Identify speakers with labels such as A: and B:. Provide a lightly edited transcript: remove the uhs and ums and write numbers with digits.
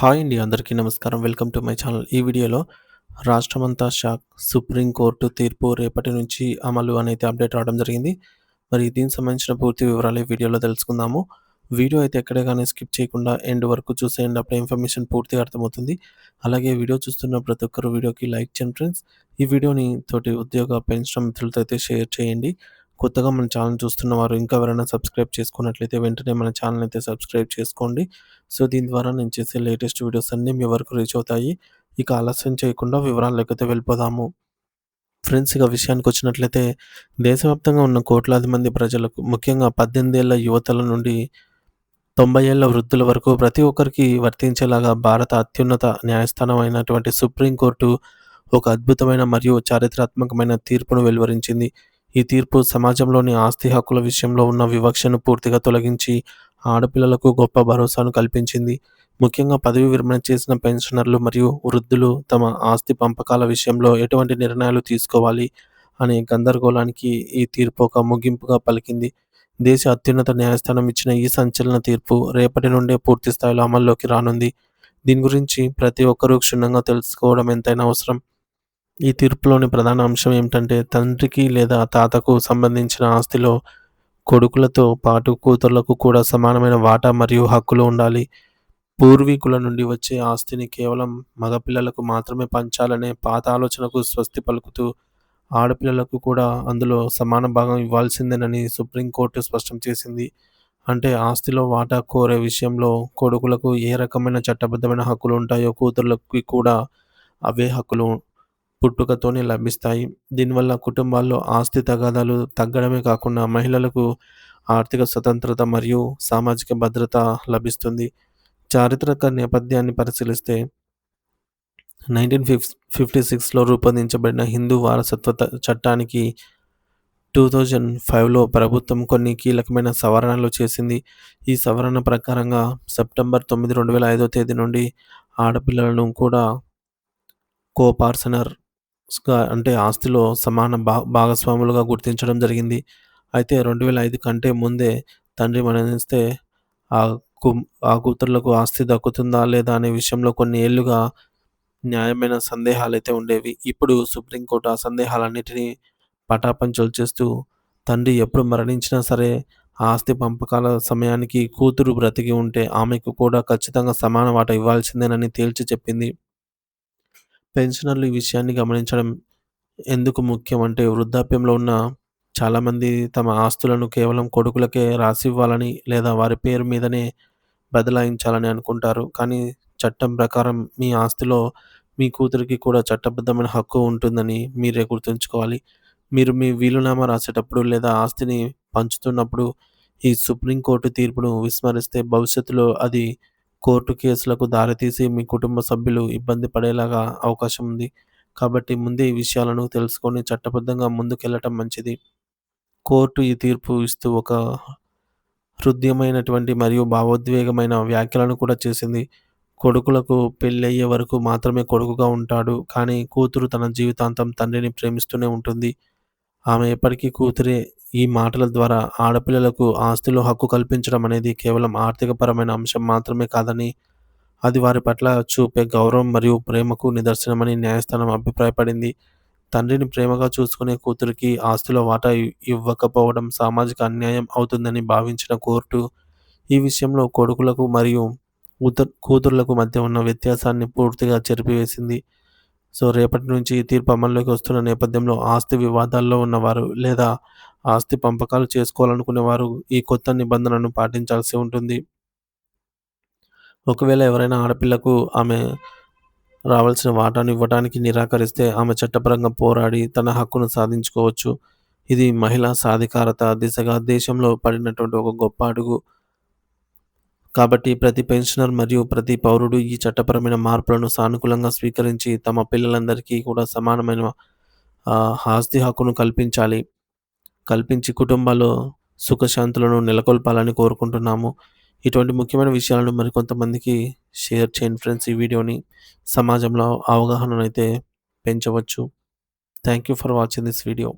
A: Hi అండి. అందరికీ నమస్కారం. Welcome to my channel. ఈ వీడియోలో రాష్ట్రమంతా షాక్. సుప్రీంకోర్టు తీర్పు రేపటి నుంచి అమలు అనేది అప్డేట్ రావడం జరిగింది. మరి దీనికి సంబంధించిన పూర్తి వివరాలు ఈ వీడియోలో తెలుసుకుందాము. వీడియో అయితే ఎక్కడ గాని స్కిప్ చేయకుండా ఎండ్ వరకు చూసేయండి. అప్పుడే ఇన్ఫర్మేషన్ పూర్తిగా అర్థమవుతుంది. అలాగే వీడియో చూస్తున్న ప్రతి ఒక్కరు వీడియోకి లైక్ చేయండి ఫ్రెండ్స్. ఈ వీడియోని తోటి ఉద్యోగ పెన్షన్ మిత్రులతో అయితే షేర్ చేయండి. కొత్తగా మన ఛానల్ చూస్తున్న వారు ఇంకా ఎవరైనా సబ్స్క్రైబ్ చేసుకున్నట్లయితే వెంటనే మన ఛానల్ అయితే సబ్స్క్రైబ్ చేసుకోండి. సో, దీని ద్వారా నేను చేసే లేటెస్ట్ వీడియోస్ అన్నీ మీ వరకు రీచ్ అవుతాయి. ఇక ఆలస్యం చేయకుండా వివరాల్లోకైతే వెళ్ళిపోదాము. ఫ్రెండ్స్, ఇక విషయానికొచ్చినట్లయితే దేశవ్యాప్తంగా ఉన్న కోట్లాది మంది ప్రజలకు, ముఖ్యంగా 18 ఏళ్ల యువతల నుండి 90 ఏళ్ల వృద్ధుల వరకు ప్రతి ఒక్కరికి వర్తించేలాగా భారత అత్యున్నత న్యాయస్థానం అయినటువంటి సుప్రీంకోర్టు ఒక అద్భుతమైన మరియు చారిత్రాత్మకమైన తీర్పును వెలువరించింది. ఈ తీర్పు సమాజంలోని ఆస్తి హక్కుల విషయంలో ఉన్న వివక్షను పూర్తిగా తొలగించి ఆడపిల్లలకు గొప్ప భరోసాను కల్పించింది. ముఖ్యంగా పదవీ విరమణ చేసిన పెన్షనర్లు మరియు వృద్ధులు తమ ఆస్తి పంపకాల విషయంలో ఎటువంటి నిర్ణయాలు తీసుకోవాలి అనే గందరగోళానికి ఈ తీర్పు ఒక ముగింపుగా పలికింది. దేశ అత్యున్నత న్యాయస్థానం ఇచ్చిన ఈ సంచలన తీర్పు రేపటి నుండే పూర్తి స్థాయిలో అమల్లోకి రానుంది. దీని గురించి ప్రతి ఒక్కరూ క్షుణ్ణంగా తెలుసుకోవడం ఎంతైనా అవసరం. ఈ తీర్పులోని ప్రధాన అంశం ఏమిటంటే, తండ్రికి లేదా తాతకు సంబంధించిన ఆస్తిలో కొడుకులతో పాటు కూతుర్లకు కూడా సమానమైన వాటా మరియు హక్కులు ఉండాలి. పూర్వీకుల నుండి వచ్చే ఆస్తిని కేవలం మగపిల్లలకు మాత్రమే పంచాలనే పాత ఆలోచనకు స్వస్తి పలుకుతూ, ఆడపిల్లలకు కూడా అందులో సమాన భాగం ఇవ్వాల్సిందేనని సుప్రీంకోర్టు స్పష్టం చేసింది. అంటే ఆస్తిలో వాటా కోరే విషయంలో కొడుకులకు ఏ రకమైన చట్టబద్ధమైన హక్కులు ఉంటాయో కూతుర్లకి కూడా అవే హక్కులు పుట్టుకతోనే లభిస్తాయి. దీనివల్ల కుటుంబాల్లో ఆస్తి తగాదాలు తగ్గడమే కాకుండా మహిళలకు ఆర్థిక స్వతంత్రత మరియు సామాజిక భద్రత లభిస్తుంది. చారిత్రక నేపథ్యాన్ని పరిశీలిస్తే 1956లో రూపొందించబడిన హిందూ వారసత్వ చట్టానికి 2005లో ప్రభుత్వం కొన్ని కీలకమైన సవరణలు చేసింది. ఈ సవరణ ప్రకారంగా సెప్టెంబర్ 9, 2005 నుండి ఆడపిల్లలను కూడా కోపార్సనర్స్‌గా, అంటే ఆస్తిలో సమాన భాగస్వాములుగా గుర్తించడం జరిగింది. అయితే 2005 కంటే ముందే తండ్రి మరణిస్తే ఆ కుం ఆ కూతుర్లకు ఆస్తి దక్కుతుందా లేదా అనే విషయంలో కొన్ని ఏళ్లుగా న్యాయమైన సందేహాలైతే ఉండేవి. ఇప్పుడు సుప్రీంకోర్టు ఆ సందేహాలన్నిటినీ పటాపంచలు చేస్తూ, తండ్రి ఎప్పుడు మరణించినా సరే ఆస్తి పంపకాల సమయానికి కూతురు బ్రతికి ఉంటే ఆమెకు కూడా ఖచ్చితంగా సమాన వాటా ఇవ్వాల్సిందేనని తేల్చి చెప్పింది. పెన్షనర్లు ఈ విషయాన్ని గమనించడం ఎందుకు ముఖ్యం అంటే, వృద్ధాప్యంలో ఉన్న చాలామంది తమ ఆస్తులను కేవలం కొడుకులకే రాసివ్వాలని లేదా వారి పేరు మీదనే బదలాయించాలని అనుకుంటారు. కానీ చట్టం ప్రకారం మీ ఆస్తిలో మీ కూతురికి కూడా చట్టబద్ధమైన హక్కు ఉంటుందని మీరే గుర్తుంచుకోవాలి. మీరు మీ వీలునామా రాసేటప్పుడు లేదా ఆస్తిని పంచుతున్నప్పుడు ఈ సుప్రీంకోర్టు తీర్పును విస్మరిస్తే భవిష్యత్తులో అది కోర్టు కేసులకు దారితీసి మీ కుటుంబ సభ్యులు ఇబ్బంది పడేలాగా అవకాశం ఉంది. కాబట్టి ముందే ఈ విషయాలను తెలుసుకొని చట్టబద్ధంగా ముందుకెళ్లటం మంచిది. కోర్టు ఈ తీర్పు ఇస్తూ ఒక హృద్యమైనటువంటి మరియు భావోద్వేగమైన వ్యాఖ్యలను కూడా చేసింది. కొడుకులకు పెళ్ళయ్యే వరకు మాత్రమే కొడుకుగా ఉంటాడు. కానీ కూతురు తన జీవితాంతం తండ్రిని ప్రేమిస్తూనే ఉంటుంది. ఆమె ఎప్పటికీ కూతురే. ఈ మాటల ద్వారా ఆడపిల్లలకు ఆస్తిలో హక్కు కల్పించడం అనేది కేవలం ఆర్థికపరమైన అంశం మాత్రమే కాదని, అది వారి పట్ల చూపే గౌరవం మరియు ప్రేమకు నిదర్శనమని న్యాయస్థానం అభిప్రాయపడింది. తండ్రిని ప్రేమగా చూసుకునే కూతురికి ఆస్తిలో వాటా ఇవ్వకపోవడం సామాజిక అన్యాయం అవుతుందని భావించిన కోర్టు ఈ విషయంలో కొడుకులకు మరియు కూతుర్లకు మధ్య ఉన్న వ్యత్యాసాన్ని పూర్తిగా చెరిపివేసింది. సో, రేపటి నుంచి ఈ తీర్పు అమల్లోకి వస్తున్న నేపథ్యంలో ఆస్తి వివాదాల్లో ఉన్నవారు లేదా ఆస్తి పంపకాలు చేసుకోవాలనుకునేవారు ఈ కొత్త నిబంధనను పాటించాల్సి ఉంటుంది. ఒకవేళ ఎవరైనా ఆడపిల్లకు ఆమె రావాల్సిన వాటాను ఇవ్వటానికి నిరాకరిస్తే ఆమె చట్టపరంగా పోరాడి తన హక్కును సాధించుకోవచ్చు. ఇది మహిళా సాధికారత దిశగా దేశంలో పడినటువంటి ఒక గొప్ప అడుగు. కాబట్టి ప్రతి పెన్షనర్ మరియు ప్రతి పౌరుడు ఈ చట్టపరమైన మార్పులను సానుకూలంగా స్వీకరించి తమ పిల్లలందరికీ కూడా సమానమైన ఆస్తి హక్కును కల్పించి కుటుంబాల్లో సుఖశాంతులను నెలకొల్పాలని కోరుకుంటున్నాము. ఇటువంటి ముఖ్యమైన విషయాలను మరికొంతమందికి షేర్ చేయండి ఫ్రెండ్స్. ఈ వీడియోని సమాజంలో అవగాహననైతే పెంచవచ్చు. Thank you for watching this video.